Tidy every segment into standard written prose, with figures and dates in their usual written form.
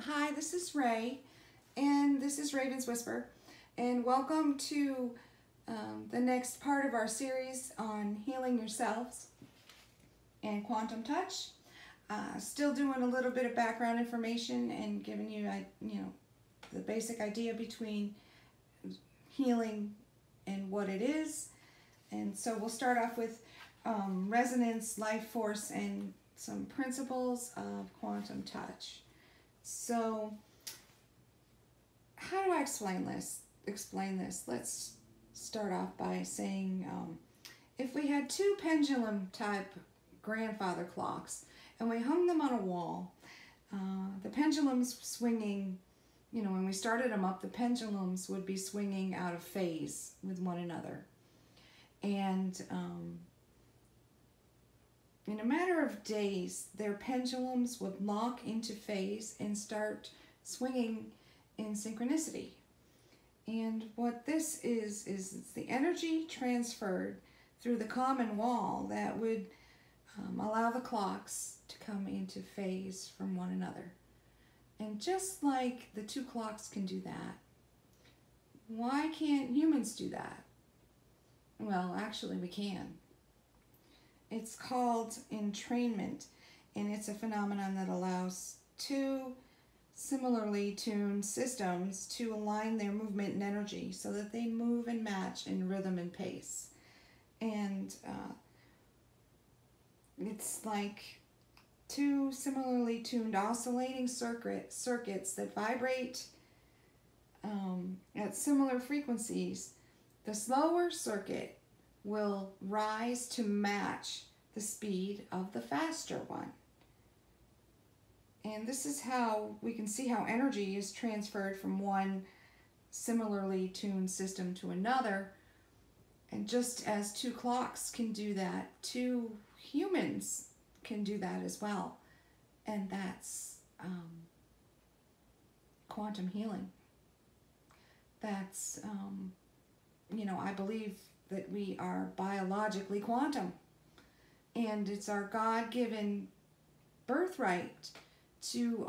Hi, this is Ray, and this is Raven's Whisper, and welcome to the next part of our series on healing yourselves and quantum touch. Still doing a little bit of background information and giving you, the basic idea between healing and what it is. And so we'll start off with resonance, life force, and some principles of quantum touch. So, how do I explain this? Let's start off by saying, if we had two pendulum type grandfather clocks and we hung them on a wall, the pendulums swinging, when we started them up, the pendulums would be swinging out of phase with one another. And in a matter of days, their pendulums would lock into phase and start swinging in synchronicity. And what this is it's the energy transferred through the common wall that would allow the clocks to come into phase from one another. And just like the two clocks can do that, why can't humans do that? Well, actually we can. It's called entrainment, and it's a phenomenon that allows two similarly tuned systems to align their movement and energy so that they move and match in rhythm and pace. And it's like two similarly tuned oscillating circuits that vibrate at similar frequencies. The slower circuit will rise to match the speed of the faster one. And this is how we can see how energy is transferred from one similarly tuned system to another. And just as two clocks can do that, two humans can do that as well. And that's quantum healing. That's, I believe that we are biologically quantum, and it's our God-given birthright to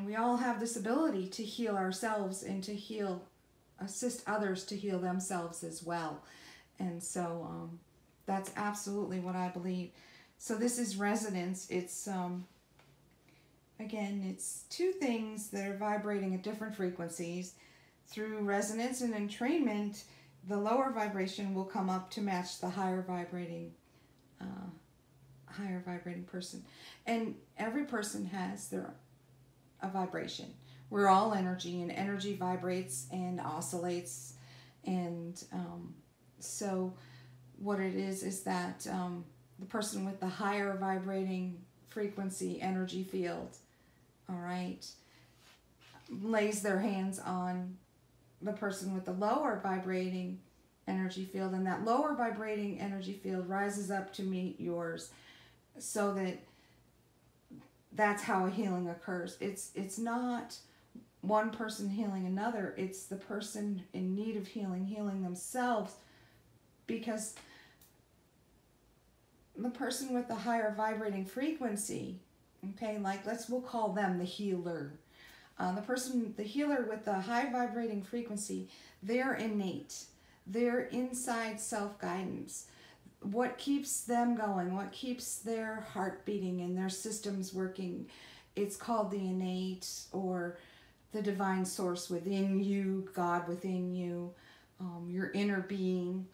we all have this ability to heal ourselves and to assist others to heal themselves as well. And so that's absolutely what I believe. So this is resonance. It's again, it's two things that are vibrating at different frequencies. Through resonance and entrainment, the lower vibration will come up to match the higher vibrating person. And every person has a vibration. We're all energy, and energy vibrates and oscillates. And so what it is that the person with the higher vibrating frequency energy field, all right, lays their hands on the person with the lower vibrating energy field, and that lower vibrating energy field rises up to meet yours, so that's how a healing occurs. It's not one person healing another, it's the person in need of healing themselves, because the person with the higher vibrating frequency, okay, we'll call them the healer. The healer with the high vibrating frequency, they're innate. They're inside self-guidance. What keeps them going, what keeps their heart beating and their systems working, it's called the innate, or the divine source within you, God within you. Your inner being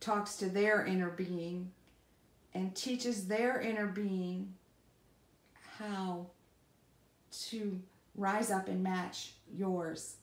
talks to their inner being and teaches their inner being how to rise up and match yours.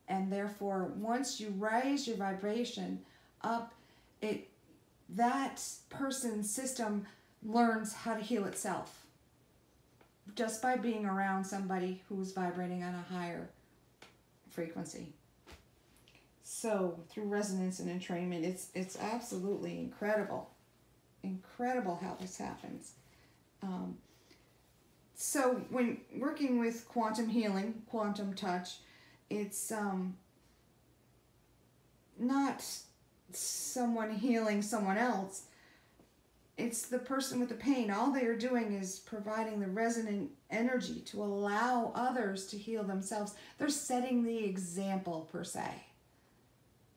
And therefore, once you raise your vibration up, that person's system learns how to heal itself just by being around somebody who's vibrating on a higher frequency. So through resonance and entrainment, it's absolutely incredible how this happens. So when working with quantum healing, quantum touch, it's not someone healing someone else, it's the person with the pain. All they are doing is providing the resonant energy to allow others to heal themselves. They're setting the example, per se.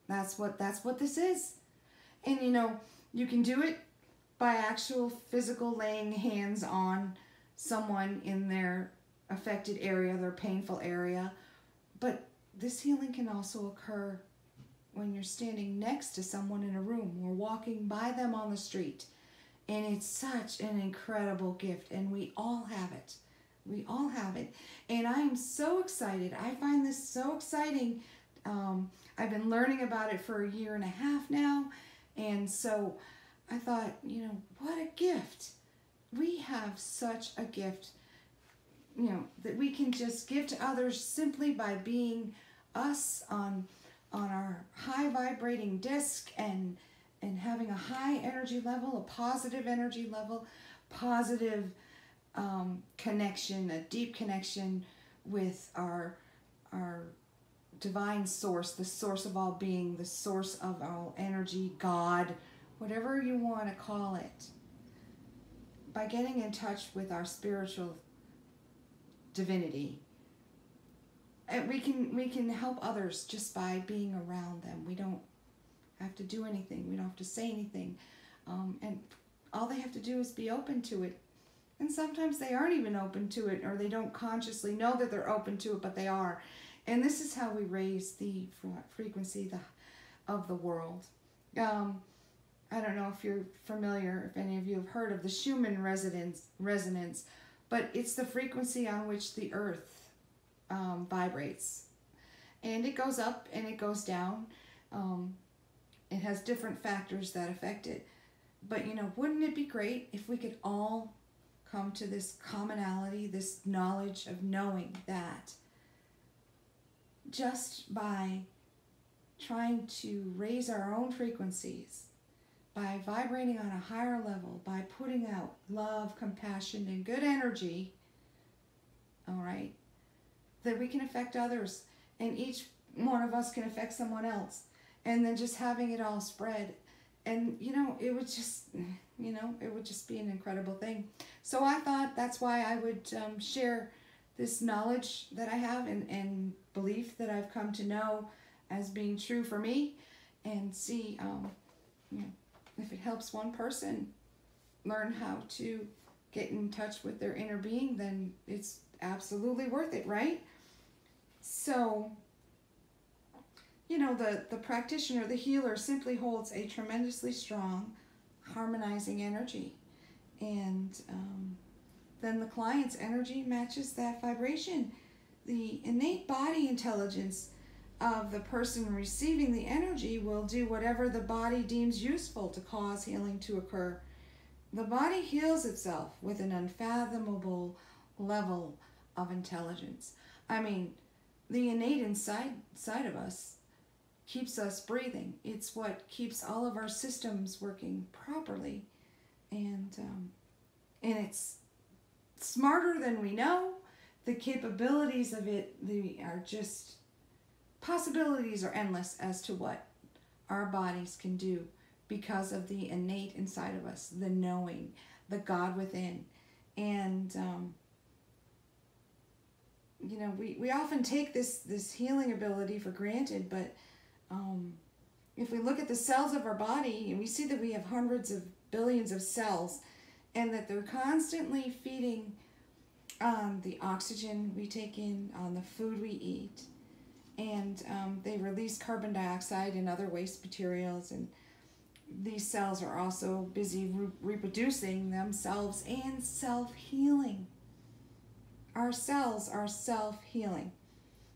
That's what this is. And you know, you can do it by actual physical laying hands on someone in their affected area, their painful area. But this healing can also occur when you're standing next to someone in a room or walking by them on the street. And it's such an incredible gift, and we all have it. We all have it. And I am so excited. I find this so exciting. I've been learning about it for 1.5 years now. And so I thought, you know, what a gift. We have such a gift, you know, that we can just give to others simply by being us on our high vibrating disc and having a high energy level, a positive energy level, positive connection, a deep connection with our divine source, the source of all being, the source of all energy, God, whatever you want to call it. By getting in touch with our spiritual divinity, and we can help others just by being around them. We don't have to do anything. We don't have to say anything. And all they have to do is be open to it. And sometimes they aren't even open to it, or they don't consciously know that they're open to it, but they are. And this is how we raise the frequency of the world. I don't know if you're familiar, if any of you have heard of the Schumann resonance, but it's the frequency on which the earth vibrates. And it goes up and it goes down. It has different factors that affect it. But, you know, wouldn't it be great if we could all come to this commonality, this knowledge of knowing that just by trying to raise our own frequencies, by vibrating on a higher level, by putting out love, compassion, and good energy, all right, that we can affect others, and each one of us can affect someone else, and then just having it all spread. And, you know, it would just, you know, it would just be an incredible thing. So I thought that's why I would share this knowledge that I have and belief that I've come to know as being true for me, and see, you know, if it helps one person learn how to get in touch with their inner being, then it's absolutely worth it, right? So, you know, the practitioner, the healer, simply holds a tremendously strong, harmonizing energy. And then the client's energy matches that vibration. The innate body intelligence of the person receiving the energy will do whatever the body deems useful to cause healing to occur. The body heals itself with an unfathomable level of intelligence. I mean, the innate inside of us keeps us breathing. It's what keeps all of our systems working properly. And it's smarter than we know. The capabilities of it, are just, possibilities are endless as to what our bodies can do because of the innate inside of us, the knowing, the God within. And you know, we often take this healing ability for granted, but if we look at the cells of our body, and we see that we have hundreds of billions of cells, and that they're constantly feeding on the oxygen we take in, on the food we eat, and they release carbon dioxide and other waste materials, and these cells are also busy reproducing themselves and self-healing. Our cells are self-healing,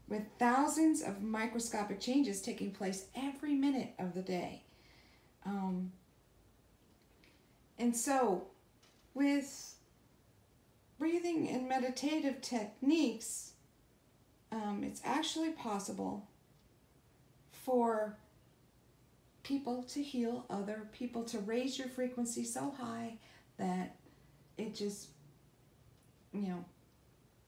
with thousands of microscopic changes taking place every minute of the day. And so, with breathing and meditative techniques, it's actually possible for people to heal other people, to raise your frequency so high that it just, you know,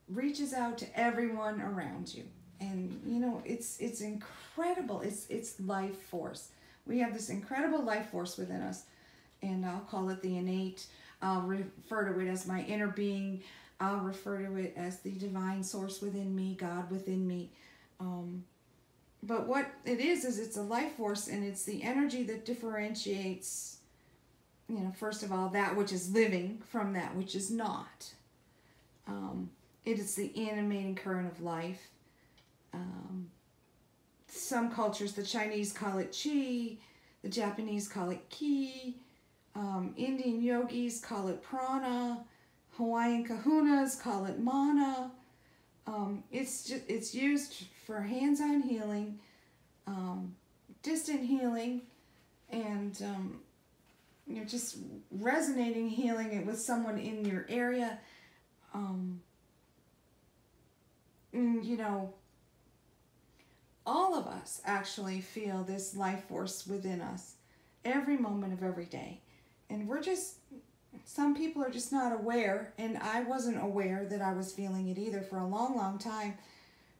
reaches out to everyone around you. And, you know, it's incredible. It's life force. We have this incredible life force within us. and I'll call it the innate. I'll refer to it as my inner being. I'll refer to it as the divine source within me, God within me. But what it is it's a life force, and it's the energy that differentiates, first of all, that which is living from that which is not. It is the animating current of life. Some cultures, the Chinese call it chi, the Japanese call it ki, Indian yogis call it prana, Hawaiian kahunas call it mana. It's used for hands-on healing, distant healing, and just resonating healing it with someone in your area. All of us actually feel this life force within us every moment of every day. And some people are just not aware, and I wasn't aware that I was feeling it either for a long, long time.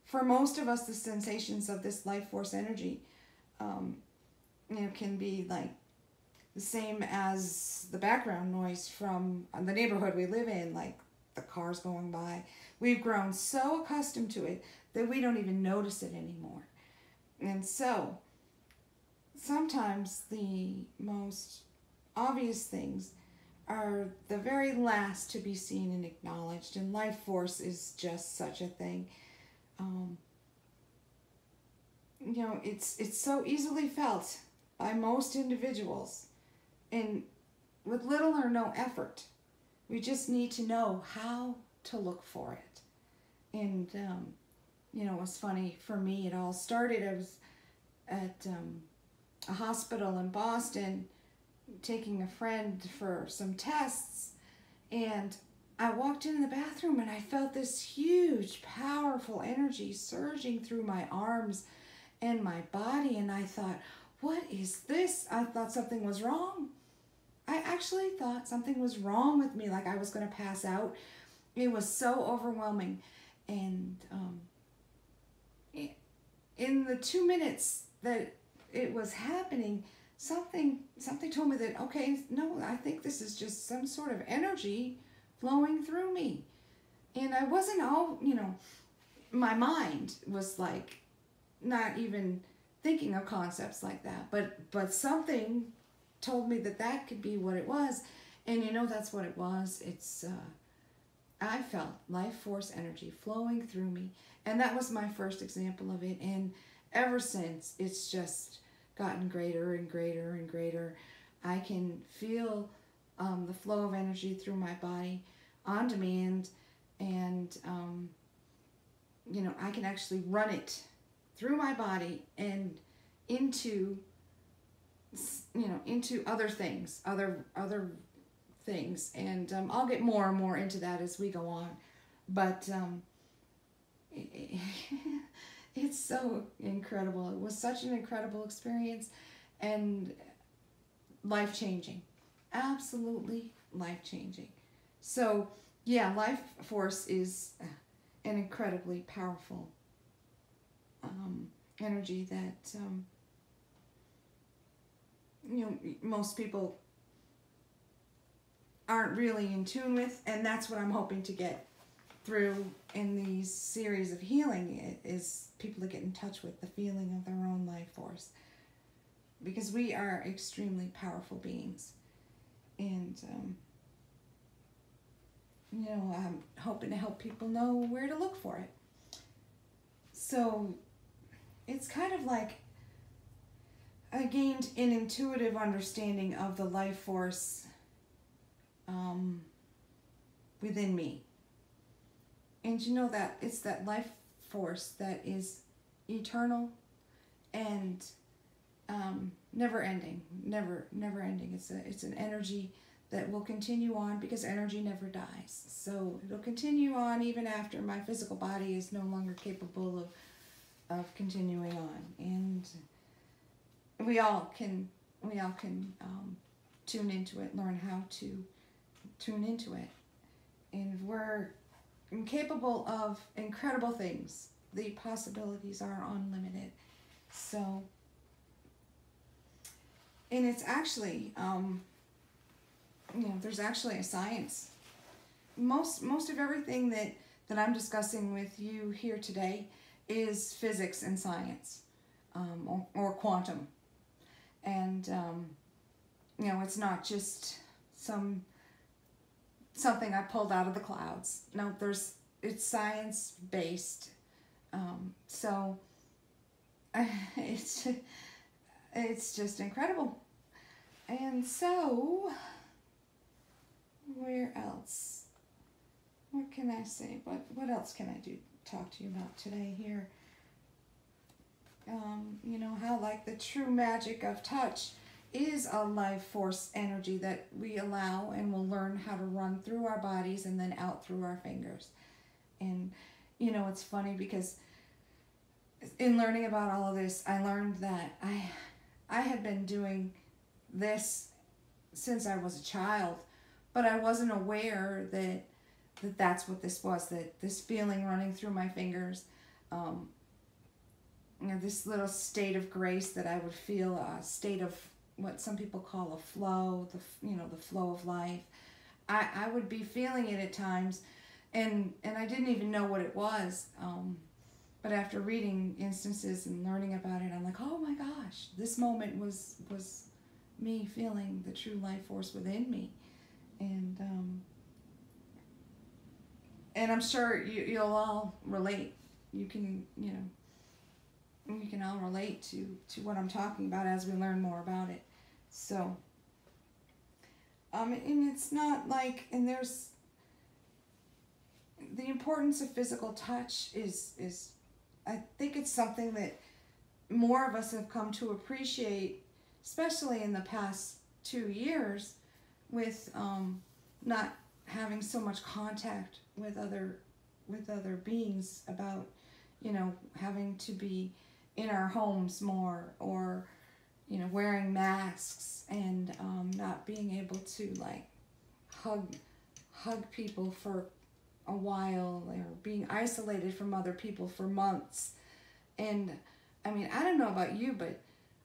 For most of us, the sensations of this life force energy, can be like the same as the background noise from the neighborhood we live in, like the cars going by. We've grown so accustomed to it that we don't even notice it anymore. And so, sometimes the most obvious things are the very last to be seen and acknowledged, and life force is just such a thing. It's so easily felt by most individuals, and with little or no effort. We just need to know how to look for it. And it was funny for me. It all started. I was at a hospital in Boston taking a friend for some tests, and I walked in the bathroom and I felt this huge, powerful energy surging through my arms and my body, and I thought, what is this? I thought something was wrong. I actually thought something was wrong with me, like I was going to pass out. It was so overwhelming. And in the 2 minutes that it was happening, something told me that, okay, no, I think this is just some sort of energy flowing through me. And I wasn't all, my mind was like not even thinking of concepts like that, but something told me that could be what it was. And that's what it was. It's I felt life force energy flowing through me, and that was my first example of it. And ever since, it's just gotten greater and greater and greater. I can feel the flow of energy through my body on demand, and I can actually run it through my body and into other things, other things, and I'll get more and more into that as we go on. But it's so incredible. It was such an incredible experience, and life-changing, absolutely life-changing. So yeah, life force is an incredibly powerful energy that most people aren't really in tune with, and that's what I'm hoping to get through in these series of healing, is people to get in touch with the feeling of their own life force, because we are extremely powerful beings. And I'm hoping to help people know where to look for it. So it's kind of like I gained an intuitive understanding of the life force within me. And that it's that life force that is eternal and never ending. It's an energy that will continue on, because energy never dies. So it'll continue on even after my physical body is no longer capable of continuing on. And we all can tune into it, learn how to tune into it. And we're capable of incredible things. The possibilities are unlimited. So, and it's actually there's actually a science. Most of everything that I'm discussing with you here today is physics and science, or quantum. And, it's not just something I pulled out of the clouds. No, it's science based. So it's just incredible. And so, where else? What can I say? What else can I talk to you about today here? How like the true magic of touch is a life force energy that we allow and will learn how to run through our bodies and then out through our fingers. And, it's funny because in learning about all of this, I learned that I had been doing this since I was a child, but I wasn't aware that that's what this was, that this feeling running through my fingers, this little state of grace that I would feel, a state of what some people call a flow, the flow of life. I would be feeling it at times, and I didn't even know what it was. But after reading instances and learning about it, I'm like, oh my gosh, this moment was me feeling the true life force within me. And I'm sure you'll all relate. You can all relate to what I'm talking about as we learn more about it. So, and it's not like, and there's the importance of physical touch is I think it's something that more of us have come to appreciate, especially in the past 2 years, with not having so much contact with other beings, about having to be in our homes more, or wearing masks, and not being able to like hug people for a while, or being isolated from other people for months. And I mean, I don't know about you, but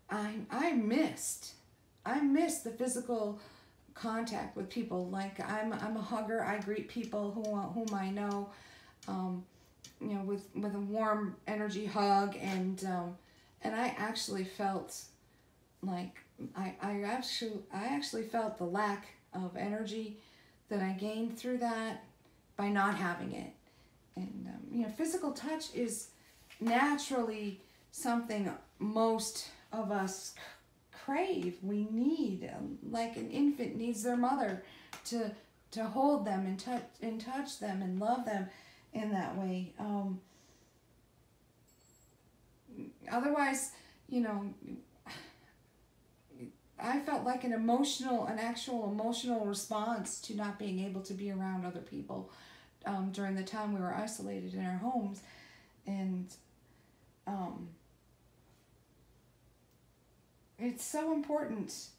I missed the physical contact with people. Like I'm a hugger. I greet people whom I know, with a warm energy hug, and I actually felt like I actually felt the lack of energy that I gained through that by not having it. And physical touch is naturally something most of us crave. We need, like an infant needs their mother to hold them and touch them and love them in that way. Otherwise, I felt like an actual emotional response to not being able to be around other people during the time we were isolated in our homes. And it's so important.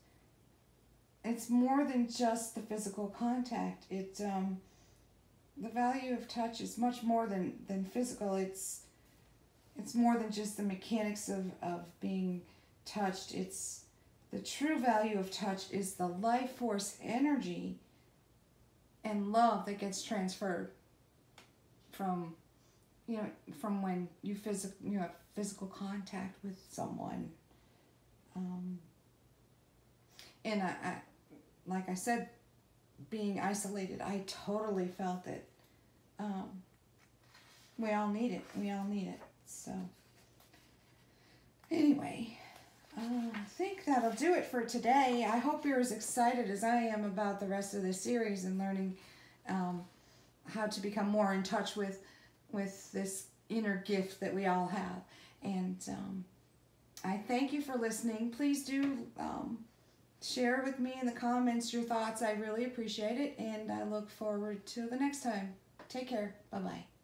It's more than just the physical contact. The value of touch is much more than physical. It's more than just the mechanics of being touched. It's the true value of touch is the life force energy and love that gets transferred from when you have physical contact with someone. And I like I said, being isolated, I totally felt it. We all need it. So anyway, I think that'll do it for today. I hope you're as excited as I am about the rest of this series and learning how to become more in touch with this inner gift that we all have. And I thank you for listening. Please do share with me in the comments your thoughts. I really appreciate it, and I look forward to the next time. Take care. Bye-bye.